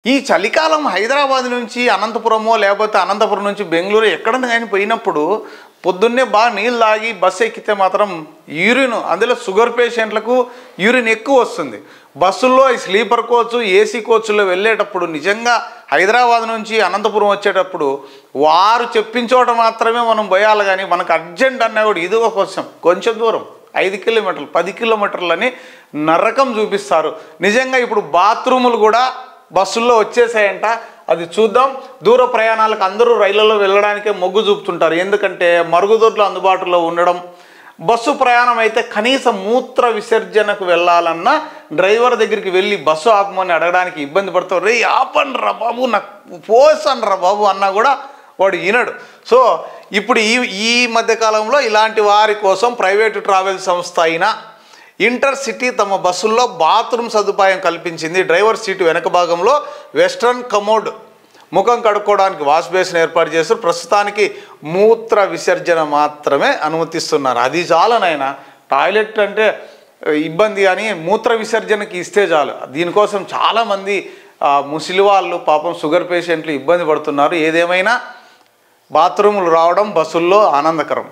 ఈ చలికాలం హైదరాబాద్ నుంచి అనంతపురమో లేకపోతే అనంతపురం నుంచి బెంగళూరు ఎక్కడన్నా కానీ పోయినప్పుడు పొద్దున్నే బాగా నీళ్ళు తాగి బస్సు ఎక్కితే మాత్రం యూరిన్, అందులో షుగర్ పేషెంట్లకు యూరిన్ ఎక్కువ వస్తుంది. బస్సుల్లో ఈ స్లీపర్ కోచ్, ఏసీ కోచ్లో వెళ్ళేటప్పుడు నిజంగా హైదరాబాద్ నుంచి అనంతపురం వచ్చేటప్పుడు వారు చెప్పించోట మాత్రమే మనం పోయాలి. కానీ మనకు అర్జెంట్ అన్నా కూడా ఇదిగో కొంచెం దూరం 5 కిలోమీటర్లు 10 కిలోమీటర్లని నరకం చూపిస్తారు. నిజంగా ఇప్పుడు బాత్రూములు కూడా బస్సుల్లో వచ్చేసాయంట. అది చూద్దాం. దూర ప్రయాణాలకు అందరూ రైళ్లలో వెళ్ళడానికే మొగ్గు చూపుతుంటారు. ఎందుకంటే మరుగుదొడ్లు అందుబాటులో ఉండడం. బస్సు ప్రయాణం అయితే కనీసం మూత్ర విసర్జనకు వెళ్ళాలన్నా డ్రైవర్ దగ్గరికి వెళ్ళి బస్సు ఆపమని అడగడానికి ఇబ్బంది పడతారు. రే ఆపండ్రా బాబు, నాకు పోసండ్రా బాబు అన్నా కూడా వాడు వినడు. సో ఇప్పుడు ఈ మధ్యకాలంలో ఇలాంటి వారి కోసం ప్రైవేటు ట్రావెల్ సంస్థ అయిన ఇంటర్సిటీ తమ బస్సుల్లో బాత్రూమ్ సదుపాయం కల్పించింది. డ్రైవర్ సీటు వెనక భాగంలో వెస్ట్రన్ కమోడ్, ముఖం కడుక్కోవడానికి వాష్ బేసిన్ ఏర్పాటు చేస్తారు. ప్రస్తుతానికి మూత్ర విసర్జన మాత్రమే అనుమతిస్తున్నారు. అది చాలనైనా, టాయిలెట్ అంటే ఇబ్బంది కానీ మూత్ర విసర్జనకి ఇస్తే చాలు. దీనికోసం చాలామంది ముసలి వాళ్ళు, పాపం షుగర్ పేషెంట్లు ఇబ్బంది పడుతున్నారు. ఏదేమైనా బాత్రూములు రావడం బస్సుల్లో ఆనందకరం.